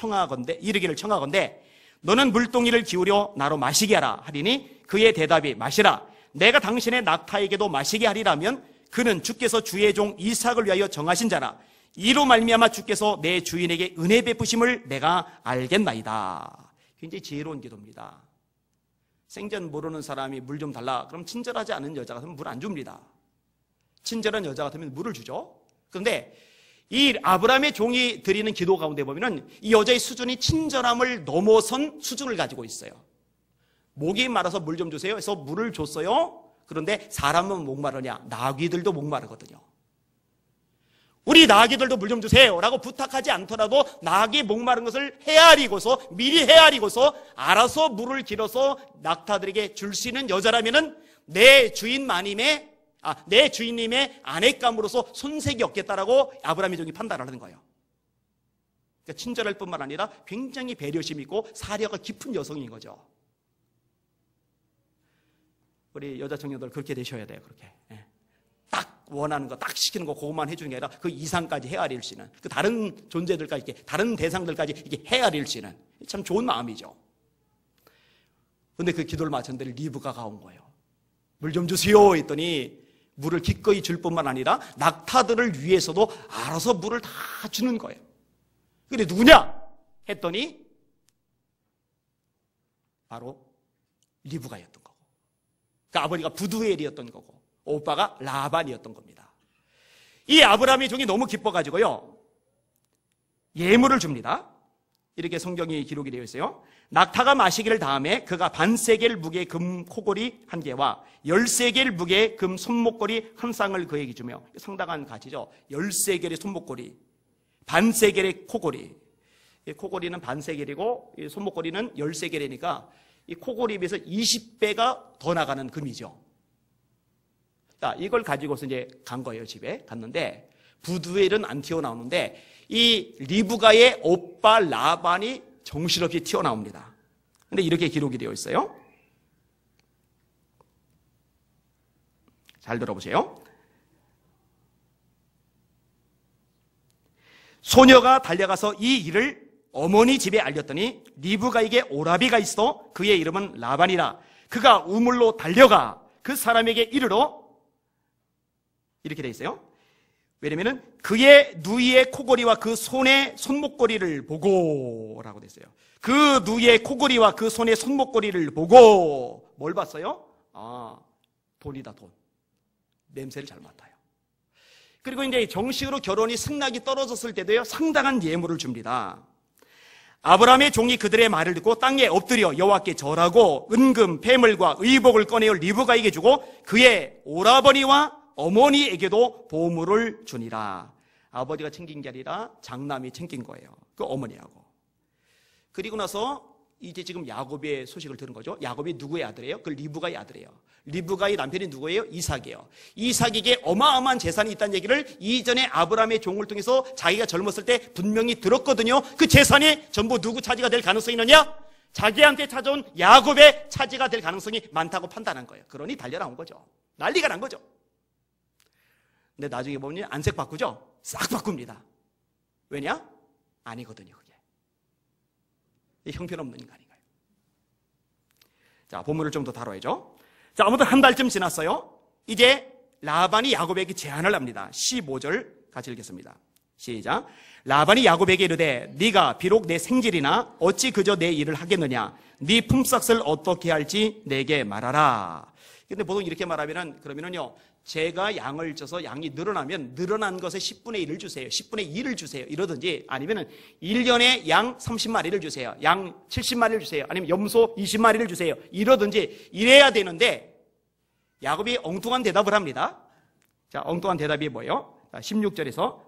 이르기를 청하건대 너는 물동이를 기울여 나로 마시게 하라 하리니 그의 대답이 마시라. 내가 당신의 낙타에게도 마시게 하리라면 그는 주께서 주의 종 이삭을 위하여 정하신 자라. 이로 말미암아 주께서 내 주인에게 은혜 베푸심을 내가 알겠나이다. 굉장히 지혜로운 기도입니다. 생전 모르는 사람이 물 좀 달라. 그럼 친절하지 않은 여자 같으면 물 안 줍니다. 친절한 여자 같으면 물을 주죠. 그런데 이 아브라함의 종이 드리는 기도 가운데 보면은 이 여자의 수준이 친절함을 넘어선 수준을 가지고 있어요. 목이 마라서 물 좀 주세요 해서 물을 줬어요. 그런데 사람은 목마르냐? 나귀들도 목마르거든요. 우리 나귀들도 물 좀 주세요 라고 부탁하지 않더라도 나귀 목마른 것을 헤아리고서, 미리 헤아리고서 알아서 물을 길어서 낙타들에게 줄 수 있는 여자라면은 내 주인님의 아내감으로서 손색이 없겠다라고 아브라함의 종이 판단을 하는 거예요. 그러니까 친절할 뿐만 아니라 굉장히 배려심 있고 사려가 깊은 여성인 거죠. 우리 여자 청년들 그렇게 되셔야 돼요. 그렇게 딱 원하는 거 딱 시키는 거 그것만 해주는 게 아니라 그 이상까지 헤아릴 수 있는, 그 다른 존재들까지 이렇게 다른 대상들까지 이렇게 헤아릴 수 있는 참 좋은 마음이죠. 그런데 그 기도를 마쳤는데 리브가가 온 거예요. 물 좀 주세요 했더니 물을 기꺼이 줄 뿐만 아니라 낙타들을 위해서도 알아서 물을 다 주는 거예요. 근데 누구냐 했더니 바로 리브가였던 거고, 그러니까 아버지가 부두엘이었던 거고 오빠가 라반이었던 겁니다. 이 아브라함의 종이 너무 기뻐가지고요, 예물을 줍니다. 이렇게 성경이 기록이 되어 있어요. 낙타가 마시기를 다음에 그가 반세겔 무게의 금 코골이 한 개와 13개겔 무게의 금 손목걸이 한 쌍을 그에게 주며, 상당한 가치죠. 13개겔의 손목걸이, 반세겔의 코골이. 코골이는 반세겔이고 손목걸이는 13개겔이니까 이 코골이에 비해서 20배가 더 나가는 금이죠. 자, 이걸 가지고서 이제 간 거예요. 집에 갔는데 부두엘은 안 튀어나오는데 이 리브가의 오빠 라반이 정신없이 튀어나옵니다. 근데 이렇게 기록이 되어 있어요. 잘 들어보세요. 소녀가 달려가서 이 일을 어머니 집에 알렸더니 리브가에게 오라비가 있어 그의 이름은 라반이라. 그가 우물로 달려가 그 사람에게 이르러, 이렇게 돼 있어요. 왜냐면은 그의 누이의 코골이와 그 손의 손목걸이를 보고 라고 돼 있어요. 그 누이의 코골이와 그 손의 손목걸이를 보고 뭘 봤어요? 돈이다, 돈. 냄새를 잘 맡아요. 그리고 이제 정식으로 결혼이 승낙이 떨어졌을 때도요, 상당한 예물을 줍니다. 아브라함의 종이 그들의 말을 듣고 땅에 엎드려 여호와께 절하고 은금, 폐물과 의복을 꺼내어 리브가에게 주고 그의 오라버니와 어머니에게도 보물을 주니라. 아버지가 챙긴 게 아니라 장남이 챙긴 거예요. 그 어머니하고. 그리고 나서 이제 지금 야곱의 소식을 들은 거죠. 야곱이 누구의 아들이에요? 그 리브가의 아들이에요. 리브가의 남편이 누구예요? 이삭이에요. 이삭에게 어마어마한 재산이 있다는 얘기를 이전에 아브라함의 종을 통해서 자기가 젊었을 때 분명히 들었거든요. 그 재산이 전부 누구 차지가 될 가능성이 있느냐? 자기한테 찾아온 야곱의 차지가 될 가능성이 많다고 판단한 거예요. 그러니 달려나온 거죠. 난리가 난 거죠. 근데 나중에 보면 안색 바꾸죠? 싹 바꿉니다. 왜냐? 아니거든요, 그게. 형편없는 인간인가요? 자, 본문을 좀 더 다뤄야죠. 자, 아무튼 한 달쯤 지났어요. 이제 라반이 야곱에게 제안을 합니다. 15절 같이 읽겠습니다. 시작. 라반이 야곱에게 이르되 네가 비록 내 생질이나 어찌 그저 내 일을 하겠느냐. 네 품삯을 어떻게 할지 내게 말하라. 근데 보통 이렇게 말하면은 그러면은요, 제가 양을 쪄서 양이 늘어나면 늘어난 것의 10분의 1을 주세요. 10분의 2를 주세요. 이러든지 아니면은 1년에 양 30마리를 주세요. 양 70마리를 주세요. 아니면 염소 20마리를 주세요. 이러든지 이래야 되는데 야곱이 엉뚱한 대답을 합니다. 자, 엉뚱한 대답이 뭐예요? 16절에서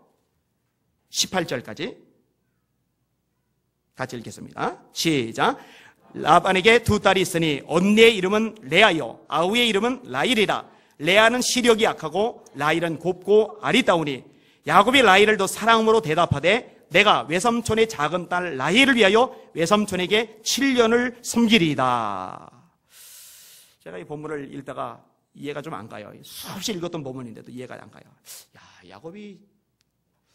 18절까지 같이 읽겠습니다. 시작. 라반에게 두 딸이 있으니 언니의 이름은 레아요 아우의 이름은 라일이라. 레아는 시력이 약하고 라일은 곱고 아리따우니 야곱이 라일을 더 사랑으로 대답하되 내가 외삼촌의 작은 딸 라헬을 위하여 외삼촌에게 7년을 섬기리이다. 제가 이 본문을 읽다가 이해가 좀 안 가요. 수없이 읽었던 본문인데도 이해가 안 가요. 야, 야곱이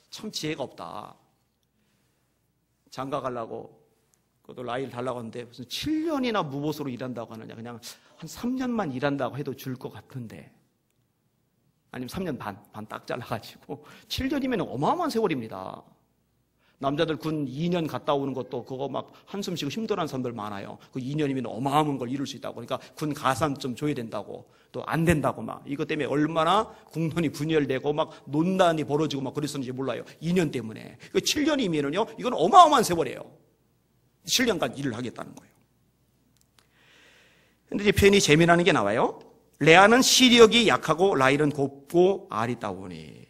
참 지혜가 없다. 장가 가려고 그것도 라헬 달라고 하는데 무슨 7년이나 무보수로 일한다고 하느냐. 그냥 한 3년만 일한다고 해도 줄 것 같은데, 아니면 3년 반 딱 잘라가지고 7년이면 어마어마한 세월입니다. 남자들 군 2년 갔다 오는 것도 그거 막 한숨 쉬고 힘들어하는 사람들 많아요. 그 2년이면 어마어마한 걸 이룰 수 있다고. 그러니까 군 가산 좀 줘야 된다고, 또 안 된다고 막 이것 때문에 얼마나 국론이 분열되고 막 논란이 벌어지고 막 그랬었는지 몰라요. 2년 때문에. 그 7년이면은요, 이건 어마어마한 세월이에요. 7년간 일을 하겠다는 거예요. 근데 이제 표현이 재미나는 게 나와요. 레아는 시력이 약하고 라헬은 곱고 아리따우니.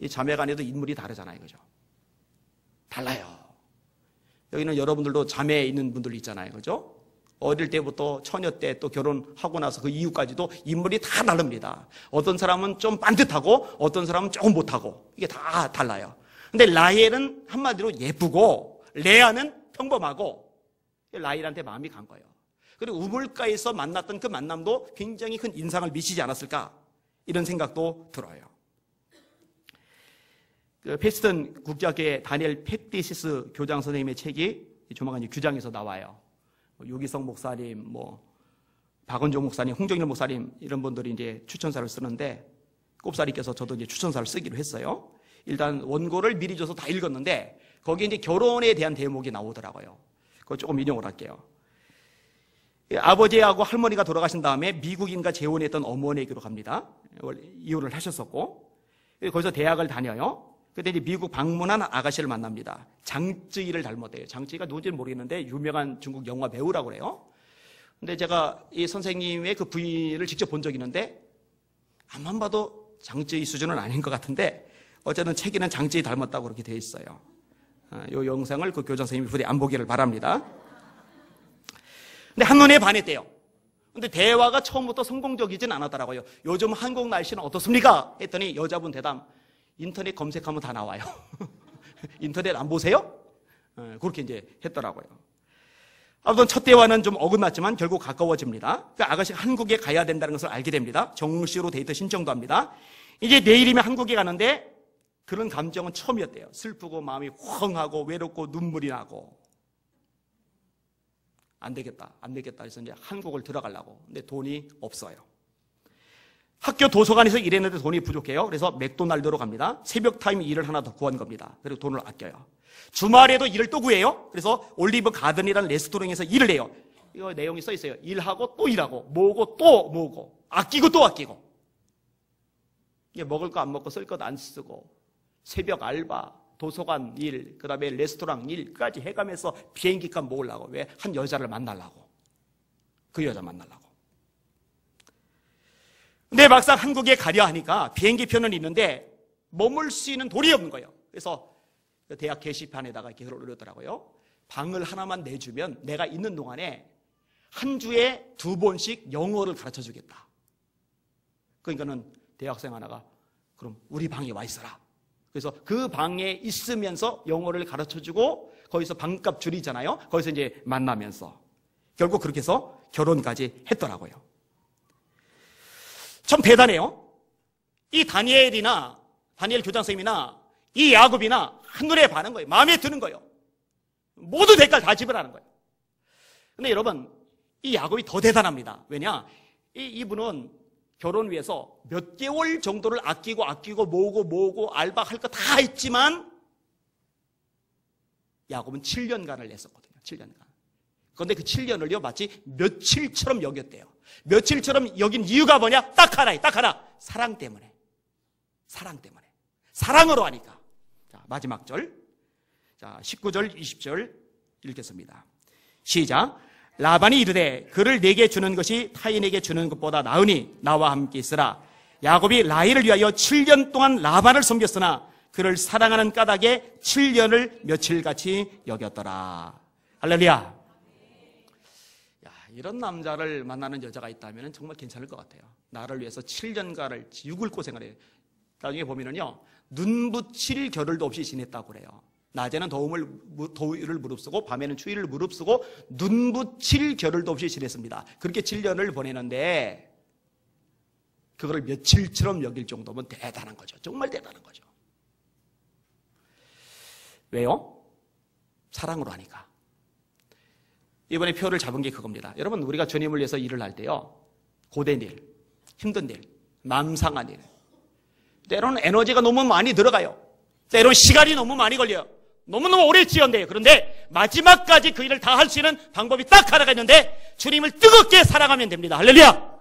이 자매 간에도 인물이 다르잖아요. 그죠? 달라요. 여기는 여러분들도 자매에 있는 분들 있잖아요. 그죠? 어릴 때부터 처녀 때 또 결혼하고 나서 그 이후까지도 인물이 다 다릅니다. 어떤 사람은 좀 반듯하고 어떤 사람은 조금 못하고, 이게 다 달라요. 근데 라헬은 한마디로 예쁘고 레아는 평범하고, 라헬한테 마음이 간 거예요. 그리고 우물가에서 만났던 그 만남도 굉장히 큰 인상을 미치지 않았을까, 이런 생각도 들어요. 그 페스턴 국제학교의 다니엘 팻디시스 교장 선생님의 책이 조만간 규장에서 나와요. 유기성 목사님, 박원종 목사님, 홍정일 목사님, 이런 분들이 이제 추천사를 쓰는데, 꼽사리 껴서 저도 이제 추천사를 쓰기로 했어요. 일단 원고를 미리 줘서 다 읽었는데 거기에 이제 결혼에 대한 대목이 나오더라고요. 그거 조금 인용을 할게요. 아버지하고 할머니가 돌아가신 다음에 미국인과 재혼했던 어머니에게로 갑니다. 이혼을 하셨었고, 거기서 대학을 다녀요. 그때 이제 미국 방문한 아가씨를 만납니다. 장쯔이를 닮았대요. 장쯔이가 누군지는 모르겠는데 유명한 중국 영화 배우라고 그래요. 근데 제가 이 선생님의 그 부인을 직접 본 적이 있는데 앞만 봐도 장쯔이 수준은 아닌 것 같은데 어쨌든 책에는 장쯔이 닮았다고 그렇게 돼 있어요. 이 영상을 그 교장 선생님이 부디 안 보기를 바랍니다. 근데 한눈에 반했대요. 근데 대화가 처음부터 성공적이진 않았더라고요. 요즘 한국 날씨는 어떻습니까? 했더니 여자분 대답, 인터넷 검색하면 다 나와요. 인터넷 안 보세요? 그렇게 이제 했더라고요. 아무튼 첫 대화는 좀 어긋났지만 결국 가까워집니다. 그 아가씨가 한국에 가야 된다는 것을 알게 됩니다. 정시로 데이트 신청도 합니다. 이제 내일이면 한국에 가는데 그런 감정은 처음이었대요. 슬프고 마음이 헝하고 외롭고 눈물이 나고. 안 되겠다. 그래서 이제 한국을 들어가려고. 근데 돈이 없어요. 학교 도서관에서 일했는데 돈이 부족해요. 그래서 맥도날드로 갑니다. 새벽 타임 일을 하나 더 구한 겁니다. 그리고 돈을 아껴요. 주말에도 일을 또 구해요. 그래서 올리브 가든이라는 레스토랑에서 일을 해요. 이거 내용이 써 있어요. 일하고 또 일하고, 모으고 또 모으고, 아끼고 또 아끼고. 이게 먹을 거 안 먹고 쓸 것 안 쓰고, 새벽 알바, 도서관 일, 그 다음에 레스토랑 일까지 해가면서 비행기값 모으려고. 왜? 한 여자를 만나려고. 그 여자 만나려고. 근데 막상 한국에 가려 하니까 비행기 표는 있는데 머물 수 있는 돈이 없는 거예요. 그래서 대학 게시판에다가 이렇게 글을 올렸더라고요. 방을 하나만 내주면 내가 있는 동안에 한 주에 2번씩 영어를 가르쳐 주겠다. 그러니까는 대학생 하나가 그럼 우리 방에 와 있어라. 그래서 그 방에 있으면서 영어를 가르쳐 주고 거기서 방값 줄이잖아요. 거기서 이제 만나면서 결국 그렇게 해서 결혼까지 했더라고요. 참 대단해요. 이 다니엘 교장 선생님이나 이 야곱이나 한눈에 반한 거예요. 마음에 드는 거예요. 모두 대가를 다 지불하는 거예요. 근데 여러분, 이 야곱이 더 대단합니다. 왜냐? 이분은 결혼 위해서 몇 개월 정도를 아끼고 모으고 알바할 거 다 했지만 야곱은 7년간을 냈었거든요. 7년간. 그런데 그 7년을요 마치 며칠처럼 여겼대요. 며칠처럼 여긴 이유가 뭐냐? 딱 하나. 사랑 때문에. 사랑으로 하니까. 자, 마지막 절. 자, 19절, 20절 읽겠습니다. 시작. 라반이 이르되 그를 내게 주는 것이 타인에게 주는 것보다 나으니 나와 함께 있으라. 야곱이 라헬을 위하여 7년 동안 라반을 섬겼으나 그를 사랑하는 까닭에 7년을 며칠같이 여겼더라. 할렐루야. 야, 이런 남자를 만나는 여자가 있다면 정말 괜찮을 것 같아요. 나를 위해서 7년간을 죽을 고생을 해요. 나중에 보면은요, 눈 붙일 겨를도 없이 지냈다고 그래요. 낮에는 더위를 무릅쓰고 밤에는 추위를 무릅쓰고 눈 붙일 겨를도 없이 지냈습니다. 그렇게 7년을 보내는데 그거를 며칠처럼 여길 정도면 대단한 거죠. 정말 대단한 거죠. 왜요? 사랑으로 하니까. 이번에 표를 잡은 게 그겁니다. 여러분, 우리가 주님을 위해서 일을 할 때요, 고된 일, 힘든 일, 마음 상한 일, 때로는 에너지가 너무 많이 들어가요. 때로는 시간이 너무 많이 걸려요. 너무너무 오래 지연돼요. 그런데 마지막까지 그 일을 다 할 수 있는 방법이 딱 하나가 있는데 주님을 뜨겁게 사랑하면 됩니다. 할렐루야.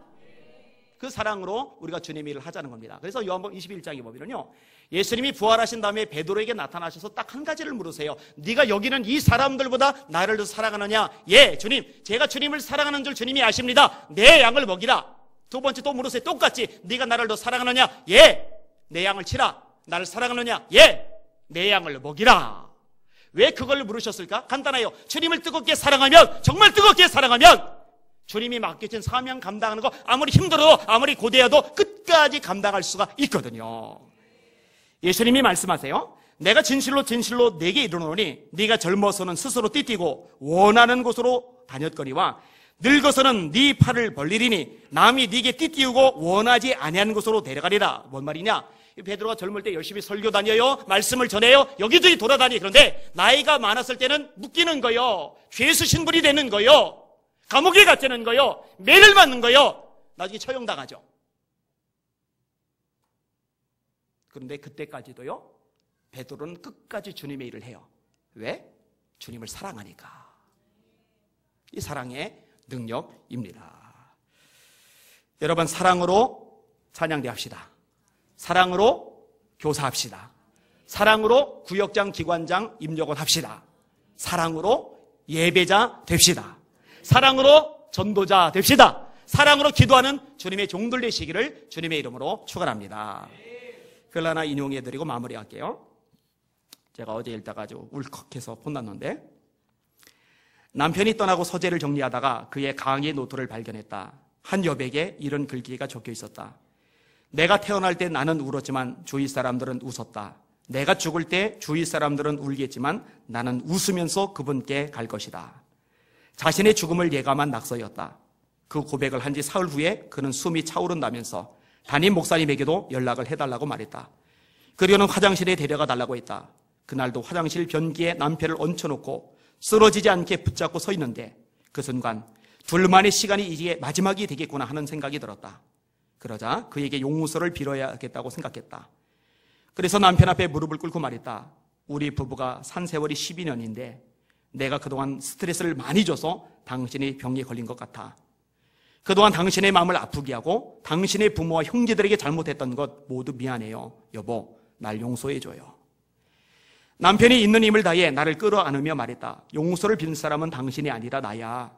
그 사랑으로 우리가 주님 일을 하자는 겁니다. 그래서 요한복음 21장에 보면요, 예수님이 부활하신 다음에 베드로에게 나타나셔서 딱 한 가지를 물으세요. 네가 여기는 이 사람들보다 나를 더 사랑하느냐? 예, 주님, 제가 주님을 사랑하는 줄 주님이 아십니다. 내 양을 먹이라. 두 번째 또 물으세요. 똑같이. 네가 나를 더 사랑하느냐? 예, 내 양을 치라. 나를 사랑하느냐? 예, 내 양을 먹이라. 왜 그걸 물으셨을까? 간단해요. 주님을 뜨겁게 사랑하면, 정말 뜨겁게 사랑하면 주님이 맡겨진 사명 감당하는 거 아무리 힘들어도 아무리 고대해도 끝까지 감당할 수가 있거든요. 예수님이 말씀하세요. 내가 진실로 내게 이르노니 네가 젊어서는 스스로 띠띠고 원하는 곳으로 다녔거니와 늙어서는 네 팔을 벌리리니 남이 네게 띠띠우고 원하지 아니하는 곳으로 데려가리라. 뭔 말이냐? 베드로가 젊을 때 열심히 설교 다녀요. 말씀을 전해요. 여기저기 돌아다니. 그런데 나이가 많았을 때는 묶이는 거요. 죄수 신분이 되는 거요. 감옥에 갇히는 거요. 매를 맞는 거요. 나중에 처형당하죠. 그런데 그때까지도요, 베드로는 끝까지 주님의 일을 해요. 왜? 주님을 사랑하니까. 이 사랑의 능력입니다. 여러분, 사랑으로 찬양대 합시다. 사랑으로 교사합시다. 사랑으로 구역장, 기관장, 임직원 합시다. 사랑으로 예배자 됩시다. 사랑으로 전도자 됩시다. 사랑으로 기도하는 주님의 종들 되시기를 주님의 이름으로 축원합니다. 글 하나 인용해드리고 마무리할게요. 제가 어제 읽다가 아주 울컥해서 혼났는데, 남편이 떠나고 서재를 정리하다가 그의 강의 노트를 발견했다. 한 여백에 이런 글귀가 적혀 있었다. 내가 태어날 때 나는 울었지만 주위 사람들은 웃었다. 내가 죽을 때 주위 사람들은 울겠지만 나는 웃으면서 그분께 갈 것이다. 자신의 죽음을 예감한 낙서였다. 그 고백을 한 지 사흘 후에 그는 숨이 차오른다면서 담임 목사님에게도 연락을 해달라고 말했다. 그리고는 화장실에 데려가 달라고 했다. 그날도 화장실 변기에 남편을 얹혀놓고 쓰러지지 않게 붙잡고 서 있는데 그 순간 둘만의 시간이 이게 마지막이 되겠구나 하는 생각이 들었다. 그러자 그에게 용서를 빌어야겠다고 생각했다. 그래서 남편 앞에 무릎을 꿇고 말했다. 우리 부부가 산 세월이 12년인데 내가 그동안 스트레스를 많이 줘서 당신이 병에 걸린 것 같아. 그동안 당신의 마음을 아프게 하고 당신의 부모와 형제들에게 잘못했던 것 모두 미안해요. 여보, 날 용서해줘요. 남편이 있는 힘을 다해 나를 끌어안으며 말했다. 용서를 빌 사람은 당신이 아니라 나야.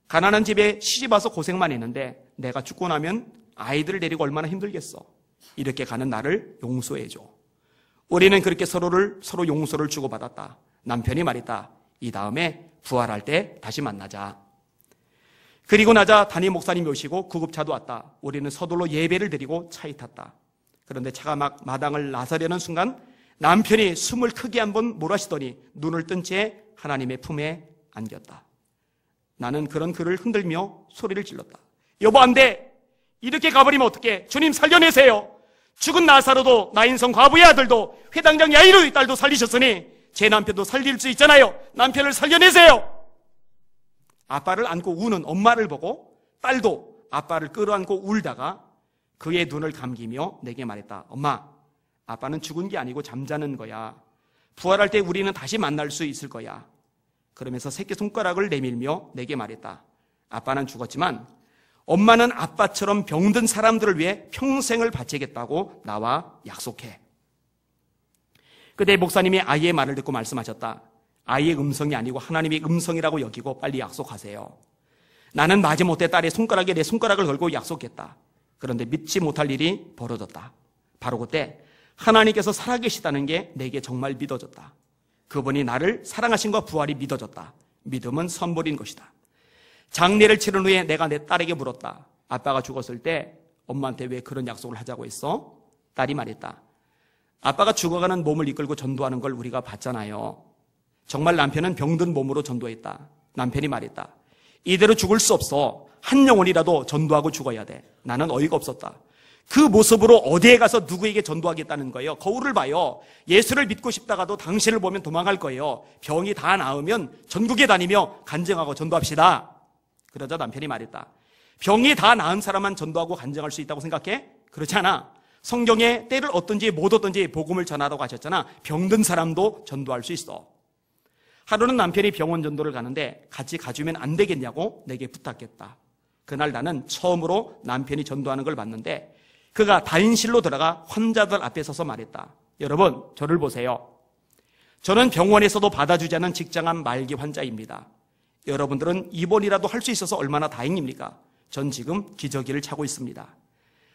가난한 집에 시집와서 고생만 했는데 내가 죽고 나면 아이들을 데리고 얼마나 힘들겠어. 이렇게 가는 나를 용서해줘. 우리는 그렇게 서로 용서를 주고받았다. 남편이 말했다. 이 다음에 부활할 때 다시 만나자. 그리고 나자 담임 목사님이 오시고 구급차도 왔다. 우리는 서둘러 예배를 드리고 차에 탔다. 그런데 차가 막 마당을 나서려는 순간 남편이 숨을 크게 한번 몰아쉬더니 눈을 뜬 채 하나님의 품에 안겼다. 나는 그런 그를 흔들며 소리를 질렀다. 여보, 안 돼. 이렇게 가버리면 어떡해. 주님 살려내세요. 죽은 나사로도 나인성 과부의 아들도 회당장 야이로의 딸도 살리셨으니 제 남편도 살릴 수 있잖아요. 남편을 살려내세요. 아빠를 안고 우는 엄마를 보고 딸도 아빠를 끌어안고 울다가 그의 눈을 감기며 내게 말했다. 엄마, 아빠는 죽은 게 아니고 잠자는 거야. 부활할 때 우리는 다시 만날 수 있을 거야. 그러면서 새끼손가락을 내밀며 내게 말했다. 아빠는 죽었지만 엄마는 아빠처럼 병든 사람들을 위해 평생을 바치겠다고 나와 약속해. 그때 목사님이 아이의 말을 듣고 말씀하셨다. 아이의 음성이 아니고 하나님의 음성이라고 여기고 빨리 약속하세요. 나는 마지못해 딸의 손가락에 내 손가락을 걸고 약속했다. 그런데 믿지 못할 일이 벌어졌다. 바로 그때 하나님께서 살아계시다는 게 내게 정말 믿어졌다. 그분이 나를 사랑하신 것 부활이 믿어졌다. 믿음은 선물인 것이다. 장례를 치른 후에 내가 내 딸에게 물었다. 아빠가 죽었을 때 엄마한테 왜 그런 약속을 하자고 했어? 딸이 말했다. 아빠가 죽어가는 몸을 이끌고 전도하는 걸 우리가 봤잖아요. 정말 남편은 병든 몸으로 전도했다. 남편이 말했다. 이대로 죽을 수 없어. 한 영혼이라도 전도하고 죽어야 돼. 나는 어이가 없었다. 그 모습으로 어디에 가서 누구에게 전도하겠다는 거예요. 거울을 봐요. 예수를 믿고 싶다가도 당신을 보면 도망갈 거예요. 병이 다 나으면 전국에 다니며 간증하고 전도합시다. 그러자 남편이 말했다. 병이 다 나은 사람만 전도하고 간증할 수 있다고 생각해? 그렇지 않아. 성경에 때를 얻든지 못 얻든지 복음을 전하라고 하셨잖아. 병든 사람도 전도할 수 있어. 하루는 남편이 병원 전도를 가는데 같이 가주면 안 되겠냐고 내게 부탁했다. 그날 나는 처음으로 남편이 전도하는 걸 봤는데 그가 다인실로 들어가 환자들 앞에 서서 말했다. 여러분, 저를 보세요. 저는 병원에서도 받아주지 않은 직장암 말기 환자입니다. 여러분들은 입원이라도 할 수 있어서 얼마나 다행입니까? 전 지금 기저귀를 차고 있습니다.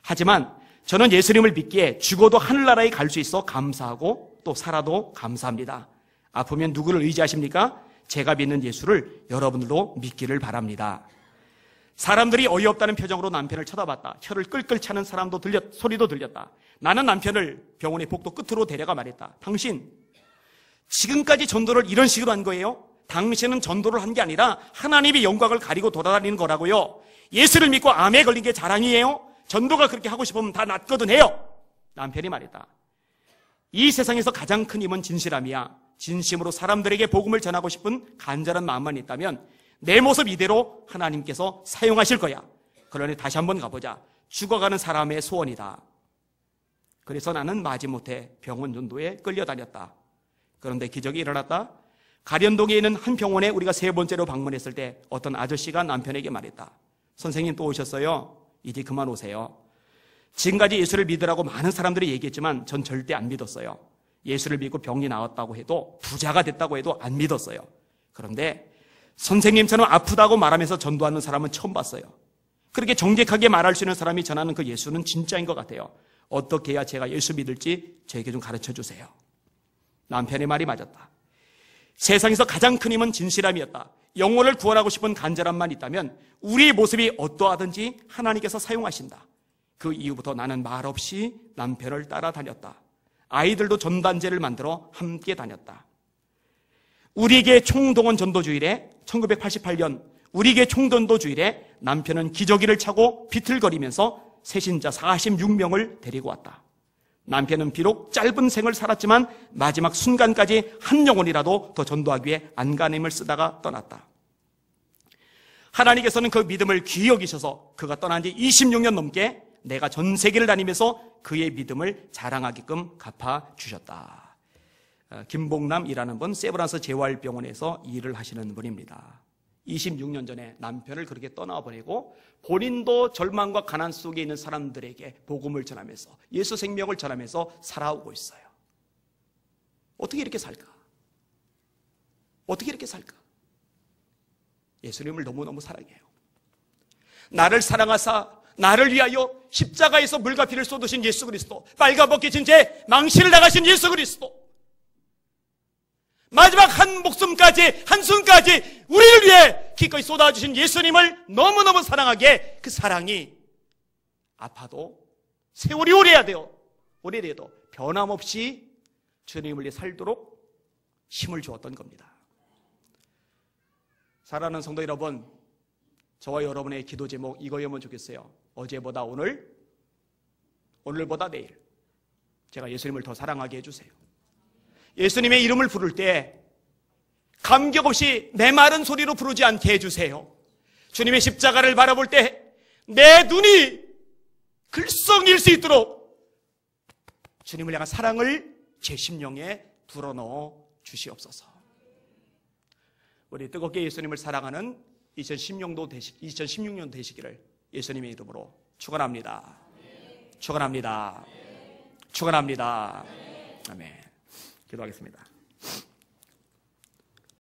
하지만 저는 예수님을 믿기에 죽어도 하늘나라에 갈 수 있어 감사하고 또 살아도 감사합니다. 아프면 누구를 의지하십니까? 제가 믿는 예수를 여러분들도 믿기를 바랍니다. 사람들이 어이없다는 표정으로 남편을 쳐다봤다. 혀를 끌끌 차는 소리도 들렸다. 나는 남편을 병원의 복도 끝으로 데려가 말했다. 당신, 지금까지 전도를 이런 식으로 한 거예요? 당신은 전도를 한 게 아니라 하나님의 영광을 가리고 돌아다니는 거라고요. 예수를 믿고 암에 걸린 게 자랑이에요? 전도가 그렇게 하고 싶으면 다 낫거든 해요. 남편이 말했다. 이 세상에서 가장 큰 힘은 진실함이야. 진심으로 사람들에게 복음을 전하고 싶은 간절한 마음만 있다면 내 모습 이대로 하나님께서 사용하실 거야. 그러니 다시 한번 가보자. 죽어가는 사람의 소원이다. 그래서 나는 마지못해 병원 전도에 끌려다녔다. 그런데 기적이 일어났다. 가련동에 있는 한 병원에 우리가 3번째로 방문했을 때 어떤 아저씨가 남편에게 말했다. 선생님 또 오셨어요? 이제 그만 오세요. 지금까지 예수를 믿으라고 많은 사람들이 얘기했지만 전 절대 안 믿었어요. 예수를 믿고 병이 나았다고 해도 부자가 됐다고 해도 안 믿었어요. 그런데 선생님처럼 아프다고 말하면서 전도하는 사람은 처음 봤어요. 그렇게 정직하게 말할 수 있는 사람이 전하는 그 예수는 진짜인 것 같아요. 어떻게 해야 제가 예수 믿을지 저에게 좀 가르쳐 주세요. 남편의 말이 맞았다. 세상에서 가장 큰 힘은 진실함이었다. 영혼을 구원하고 싶은 간절함만 있다면 우리의 모습이 어떠하든지 하나님께서 사용하신다. 그 이후부터 나는 말없이 남편을 따라다녔다. 아이들도 전단지를 만들어 함께 다녔다. 우리에게 총동원 전도주일에 1988년 우리에게 총전도주일에 남편은 기저귀를 차고 비틀거리면서 새신자 46명을 데리고 왔다. 남편은 비록 짧은 생을 살았지만 마지막 순간까지 한 영혼이라도 더 전도하기 위해 안간힘을 쓰다가 떠났다. 하나님께서는 그 믿음을 귀히 여기셔서 그가 떠난 지 26년 넘게 내가 전 세계를 다니면서 그의 믿음을 자랑하게끔 갚아주셨다. 김봉남이라는 분, 세브란스 재활병원에서 일을 하시는 분입니다. 26년 전에 남편을 그렇게 떠나보내고 본인도 절망과 가난 속에 있는 사람들에게 복음을 전하면서 예수 생명을 전하면서 살아오고 있어요. 어떻게 이렇게 살까? 어떻게 이렇게 살까? 예수님을 너무너무 사랑해요. 나를 사랑하사 나를 위하여 십자가에서 물과 피를 쏟으신 예수 그리스도, 빨가벗겨진 죄 망신을 당하신 예수 그리스도, 마지막 한 목숨까지 한숨까지 우리를 위해 기꺼이 쏟아주신 예수님을 너무너무 사랑하기에 그 사랑이 아파도 세월이 오래돼도 변함없이 주님을 위해 살도록 힘을 주었던 겁니다. 사랑하는 성도 여러분, 저와 여러분의 기도 제목 이거였으면 좋겠어요. 어제보다 오늘, 오늘보다 내일 제가 예수님을 더 사랑하게 해주세요. 예수님의 이름을 부를 때 감격 없이 메마른 소리로 부르지 않게 해주세요. 주님의 십자가를 바라볼 때 내 눈이 글썽일 수 있도록 주님을 향한 사랑을 제 심령에 불어넣어 주시옵소서. 우리 뜨겁게 예수님을 사랑하는 2016년 되시기를 예수님의 이름으로 축원합니다. 축원합니다. 축원합니다. 아멘. 기도하겠습니다.